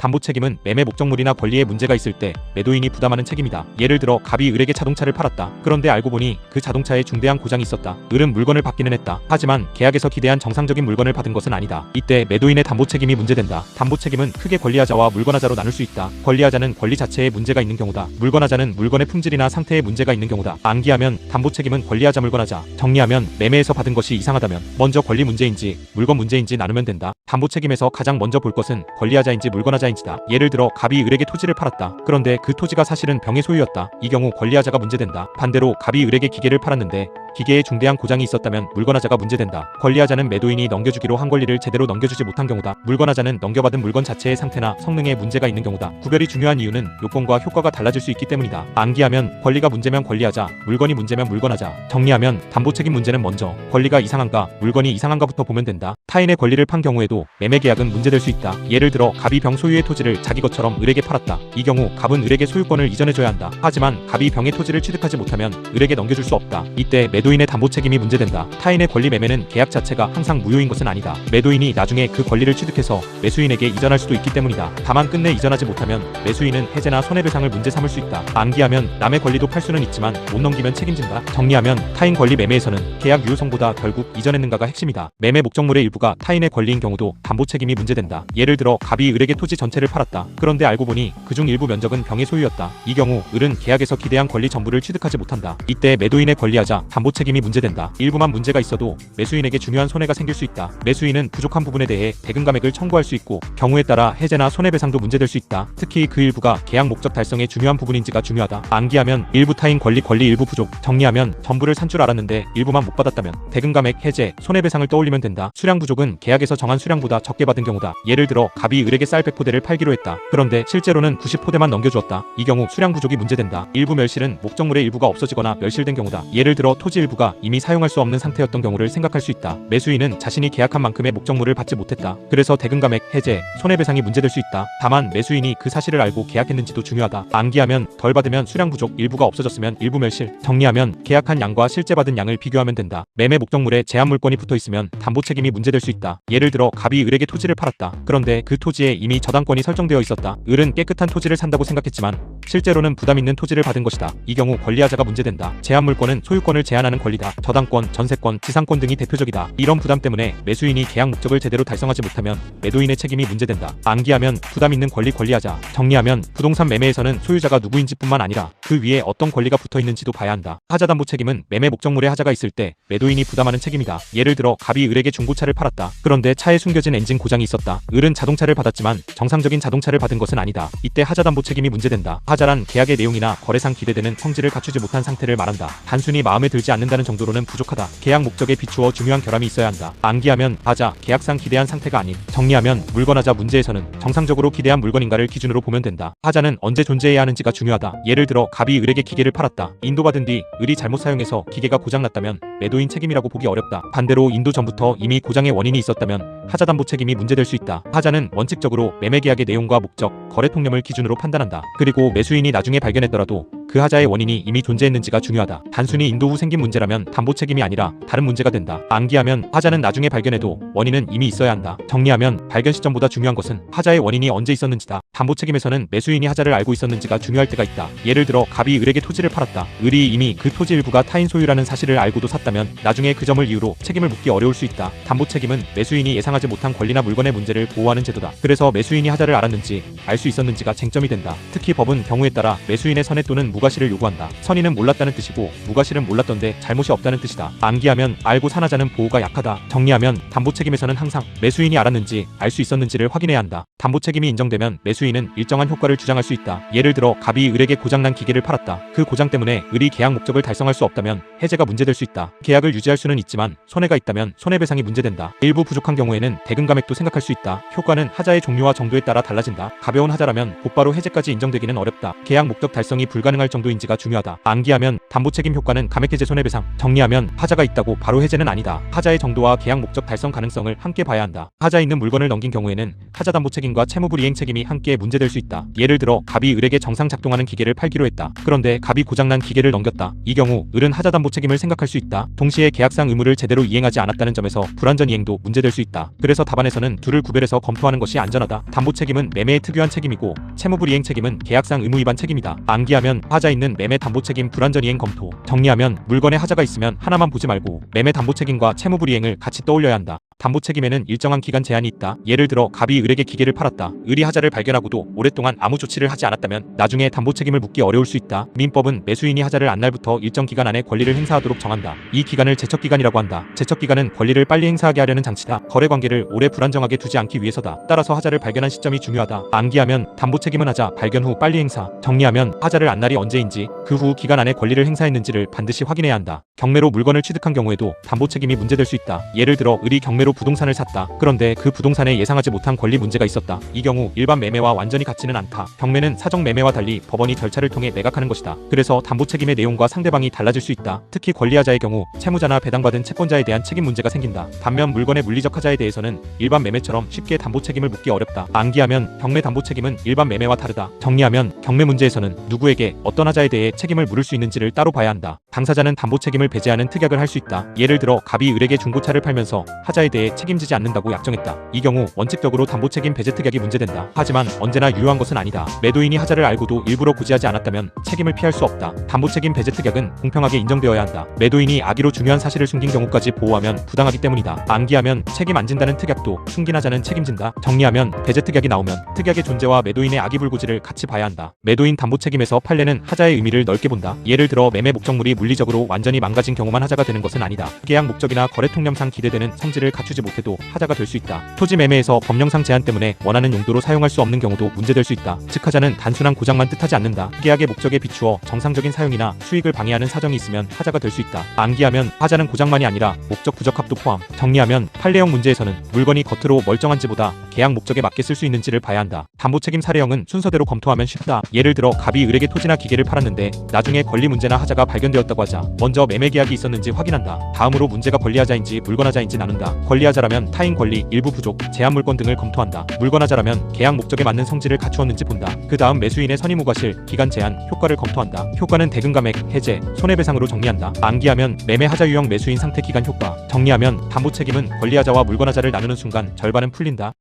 담보 책임은 매매 목적물이나 권리에 문제가 있을 때 매도인이 부담하는 책임이다. 예를 들어 갑이 을에게 자동차를 팔았다. 그런데 알고 보니 그 자동차에 중대한 고장이 있었다. 을은 물건을 받기는 했다. 하지만 계약에서 기대한 정상적인 물건을 받은 것은 아니다. 이때 매도인의 담보 책임이 문제된다. 담보 책임은 크게 권리하자와 물건하자로 나눌 수 있다. 권리하자는 권리 자체에 문제가 있는 경우다. 물건하자는 물건의 품질이나 상태에 문제가 있는 경우다. 암기하면 담보 책임은 권리하자 물건하자, 정리하면 매매에서 받은 것이 이상하다면 먼저 권리 문제인지 물건 문제인지 나누면 된다. 담보 책임에서 가장 먼저 볼 것은 권리하자인지 물건하자인지다. 예를 들어 갑이 을에게 토지를 팔았다. 그런데 그 토지가 사실은 병의 소유였다. 이 경우 권리하자가 문제된다. 반대로 갑이 을에게 기계를 팔았는데 기계에 중대한 고장이 있었다면 물건하자가 문제된다. 권리하자는 매도인이 넘겨주기로 한 권리를 제대로 넘겨주지 못한 경우다. 물건하자는 넘겨받은 물건 자체의 상태나 성능에 문제가 있는 경우다. 구별이 중요한 이유는 요건과 효과가 달라질 수 있기 때문이다. 암기하면 권리가 문제면 권리하자, 물건이 문제면 물건하자, 정리하면 담보 책임 문제는 먼저 권리가 이상한가, 물건이 이상한가부터 보면 된다. 타인의 권리를 판 경우에도 매매 계약은 문제될 수 있다. 예를 들어 갑이 병 소유의 토지를 자기 것처럼 을에게 팔았다. 이 경우 갑은 을에게 소유권을 이전해줘야 한다. 하지만 갑이 병의 토지를 취득하지 못하면 을에게 넘겨줄 수 없다. 이때 매도인의 담보 책임이 문제된다. 타인의 권리 매매는 계약 자체가 항상 무효인 것은 아니다. 매도인이 나중에 그 권리를 취득해서 매수인에게 이전할 수도 있기 때문이다. 다만 끝내 이전하지 못하면 매수인은 해제나 손해배상을 문제 삼을 수 있다. 암기하면 남의 권리도 팔 수는 있지만 못 넘기면 책임진다. 정리하면 타인 권리 매매에서는 계약 유효성보다 결국 이전했는가가 핵심이다. 매매 목적물의 일부가 타인의 권리인 경우도 담보 책임이 문제된다. 예를 들어 갑이 을에게 토지 전체를 팔았다. 그런데 알고 보니 그중 일부 면적은 병의 소유였다. 이 경우 을은 계약에서 기대한 권리 전부를 취득하지 못한다. 이때 매도인의 권리하자 담보 책임이 문제된다. 일부만 문제가 있어도 매수인에게 중요한 손해가 생길 수 있다. 매수인은 부족한 부분에 대해 대금 감액을 청구할 수 있고 경우에 따라 해제나 손해배상도 문제될 수 있다. 특히 그 일부가 계약 목적 달성에 중요한 부분인지가 중요하다. 암기하면 일부 타인 권리 일부 부족, 정리하면 전부를 산 줄 알았는데 일부만 못 받았다면 대금 감액, 해제, 손해배상을 떠올리면 된다. 수량 부족은 계약에서 정한 수량보다 적게 받은 경우다. 예를 들어 갑이 을에게 쌀 100포대를 팔기로 했다. 그런데 실제로는 90포대만 넘겨주었다. 이 경우 수량 부족이 문제된다. 일부 멸실은 목적물의 일부가 없어지거나 멸실된 경우다. 예를 들어 토지 일부가 이미 사용할 수 없는 상태였던 경우를 생각할 수 있다. 매수인은 자신이 계약한 만큼의 목적물을 받지 못했다. 그래서 대금 감액, 해제, 손해배상이 문제될 수 있다. 다만 매수인이 그 사실을 알고 계약했는지도 중요하다. 암기하면 덜 받으면 수량 부족, 일부가 없어졌으면 일부 멸실, 정리하면 계약한 양과 실제 받은 양을 비교하면 된다. 매매 목적물에 제한 물건이 붙어 있으면 담보 책임이 문제될 수 있다. 예를 들어 갑이 을에게 토지를 팔았다. 그런데 그 토지에 이미 저당권이 설정되어 있었다. 을은 깨끗한 토지를 산다고 생각했지만 실제로는 부담 있는 토지를 받은 것이다. 이 경우 권리하자가 문제된다. 제한 물건은 소유권을 제한하는 권리다. 저당권, 전세권, 지상권 등이 대표적이다. 이런 부담 때문에 매수인이 계약 목적을 제대로 달성하지 못하면 매도인의 책임이 문제된다. 암기하면 부담 있는 권리하자, 정리하면 부동산 매매에서는 소유자가 누구인지 뿐만 아니라 그 위에 어떤 권리가 붙어 있는지도 봐야 한다. 하자담보 책임은 매매 목적물에 하자가 있을 때 매도인이 부담하는 책임이다. 예를 들어 갑이 을에게 중고차를 팔았다. 그런데 차에 숨겨진 엔진 고장이 있었다. 을은 자동차를 받았지만 정상적인 자동차를 받은 것은 아니다. 이때 하자담보 책임이 문제된다. 하자란 계약의 내용이나 거래상 기대되는 성질을 갖추지 못한 상태를 말한다. 단순히 마음에 들지 않는다는 정도로는 부족하다. 계약 목적에 비추어 중요한 결함이 있어야 한다. 암기하면 하자, 계약상 기대한 상태가 아닌, 정리하면 물건하자 문제에서는 정상적으로 기대한 물건인가를 기준으로 보면 된다. 하자는 언제 존재해야 하는지가 중요하다. 예를 들어 갑이 을에게 기계를 팔았다. 인도받은 뒤 을이 잘못 사용해서 기계가 고장났다면 매도인 책임이라고 보기 어렵다. 반대로 인도 전부터 이미 고장의 원인이 있었다면 하자담보 책임이 문제될 수 있다. 하자는 원칙적으로 매매 계약의 내용과 목적, 거래 통념을 기준으로 판단한다. 그리고 매수인이 나중에 발견했더라도 그 하자의 원인이 이미 존재했는지가 중요하다. 단순히 인도 후 생긴 문제라면 담보 책임이 아니라 다른 문제가 된다. 암기하면 하자는 나중에 발견해도 원인은 이미 있어야 한다. 정리하면 발견 시점보다 중요한 것은 하자의 원인이 언제 있었는지다. 담보 책임에서는 매수인이 하자를 알고 있었는지가 중요할 때가 있다. 예를 들어 갑이 을에게 토지를 팔았다. 을이 이미 그 토지 일부가 타인 소유라는 사실을 알고도 샀다면 나중에 그 점을 이유로 책임을 묻기 어려울 수 있다. 담보 책임은 매수인이 예상하지 못한 권리나 물건의 문제를 보호하는 제도다. 그래서 매수인이 하자를 알았는지 알 수 있었는지가 쟁점이 된다. 특히 법은 경우에 따라 매수인의 선회 또는 무과실을 요구한다. 선의는 몰랐다는 뜻이고 무과실은 몰랐던데 잘못이 없다는 뜻이다. 암기하면 알고 산 하자는 보호가 약하다. 정리하면 담보 책임에서는 항상 매수인이 알았는지 알 수 있었는지를 확인해야 한다. 담보 책임이 인정되면 매수인은 일정한 효과를 주장할 수 있다. 예를 들어 갑이 을에게 고장난 기계를 팔았다. 그 고장 때문에 을이 계약 목적을 달성할 수 없다면 해제가 문제될 수 있다. 계약을 유지할 수는 있지만 손해가 있다면 손해배상이 문제된다. 일부 부족한 경우에는 대금 감액도 생각할 수 있다. 효과는 하자의 종류와 정도에 따라 달라진다. 가벼운 하자라면 곧바로 해제까지 인정되기는 어렵다. 계약 목적 달성이 불가능할 정도인지가 중요하다. 암기하면 담보 책임 효과는 감액 해제 손해배상, 정리하면 하자가 있다고 바로 해제는 아니다. 하자의 정도와 계약 목적 달성 가능성을 함께 봐야 한다. 하자 있는 물건을 넘긴 경우에는 하자 담보 책임과 채무불이행 책임이 함께 문제될 수 있다. 예를 들어 갑이 을에게 정상 작동하는 기계를 팔기로 했다. 그런데 갑이 고장난 기계를 넘겼다. 이 경우 을은 하자 담보 책임을 생각할 수 있다. 동시에 계약상 의무를 제대로 이행하지 않았다는 점에서 불완전 이행도 문제될 수 있다. 그래서 답안에서는 둘을 구별해서 검토하는 것이 안전하다. 담보 책임은 매매의 특유한 필요한 책임이고, 채무불이행 책임은 계약상 의무 위반 책임이다. 암기하면 하자 있는 매매 담보 책임 불완전 이행 검토. 정리하면 물건에 하자가 있으면 하나만 보지 말고 매매 담보 책임과 채무불이행을 같이 떠올려야 한다. 담보 책임에는 일정한 기간 제한이 있다. 예를 들어 갑이 을에게 기계를 팔았다. 을이 하자를 발견하고도 오랫동안 아무 조치를 하지 않았다면 나중에 담보 책임을 묻기 어려울 수 있다. 민법은 매수인이 하자를 안 날부터 일정 기간 안에 권리를 행사하도록 정한다. 이 기간을 제척기간이라고 한다. 제척기간은 권리를 빨리 행사하게 하려는 장치다. 거래관계를 오래 불안정하게 두지 않기 위해서다. 따라서 하자를 발견한 시점이 중요하다. 암기하면 담보 책임은 하자 발견 후 빨리 행사. 정리하면 하자를 안 날이 언제인지 그 후 기간 안에 권리를 행사했는지를 반드시 확인해야 한다. 경매로 물건을 취득한 경우에도 담보 책임이 문제될 수 있다. 예를 들어 을이 경매로 부동산을 샀다. 그런데 그 부동산에 예상하지 못한 권리 문제가 있었다. 이 경우 일반 매매와 완전히 같지는 않다. 경매는 사정 매매와 달리 법원이 절차를 통해 매각하는 것이다. 그래서 담보 책임의 내용과 상대방이 달라질 수 있다. 특히 권리하자의 경우 채무자나 배당받은 채권자에 대한 책임 문제가 생긴다. 반면 물건의 물리적 하자에 대해서는 일반 매매처럼 쉽게 담보 책임을 묻기 어렵다. 암기하면 경매 담보 책임은 일반 매매와 다르다. 정리하면 경매 문제에서는 누구에게 어떤 하자에 대해 책임을 물을 수 있는지를 따로 봐야 한다. 당사자는 담보 책임을 배제하는 특약을 할 수 있다. 예를 들어 갑이 을에게 중고차를 팔면서 하자에 대해 책임지지 않는다고 약정했다. 이 경우 원칙적으로 담보 책임 배제 특약이 문제된다. 하지만 언제나 유효한 것은 아니다. 매도인이 하자를 알고도 일부러 고지하지 않았다면 책임을 피할 수 없다. 담보 책임 배제 특약은 공평하게 인정되어야 한다. 매도인이 악의로 중요한 사실을 숨긴 경우까지 보호하면 부당하기 때문이다. 암기하면 책임 안 진다는 특약도 숨긴 하자는 책임진다. 정리하면 배제 특약이 나오면 특약의 존재와 매도인의 악의 불고지를 같이 봐야 한다. 매도인 담보 책임에서 판례는 하자의 의미를 넓게 본다. 예를 들어 매매 목적물이 물리적으로 완전히 망가진 경우만 하자가 되는 것은 아니다. 계약 목적이나 거래 통념상 기대되는 성질을 갖추지 못해도 하자가 될 수 있다. 토지 매매에서 법령상 제한 때문에 원하는 용도로 사용할 수 없는 경우도 문제될 수 있다. 즉 하자는 단순한 고장만 뜻하지 않는다. 계약의 목적에 비추어 정상적인 사용이나 수익을 방해하는 사정이 있으면 하자가 될 수 있다. 암기하면 하자는 고장만이 아니라 목적 부적합도 포함. 정리하면 판례형 문제에서는 물건이 겉으로 멀쩡한지보다 계약 목적에 맞게 쓸 수 있는지를 봐야 한다. 담보 책임 사례형은 순서대로 검토하면 쉽다. 예를 들어 갑이 을에게 토지나 기계를 팔았는데 나중에 권리 문제나 하자가 발견되었다고 하자. 먼저 매매 계약이 있었는지 확인한다. 다음으로 문제가 권리하자인지 물건하자인지 나눈다. 권리하자라면 타인 권리, 일부 부족, 제한 물건 등을 검토한다. 물건하자라면 계약 목적에 맞는 성질을 갖추었는지 본다. 그 다음 매수인의 선의무과실, 기간 제한, 효과를 검토한다. 효과는 대금감액, 해제, 손해배상으로 정리한다. 암기하면 매매하자 유형 매수인 상태 기간 효과. 정리하면 담보 책임은 권리하자와 물건하자를 나누는 순간 절반은 풀린다.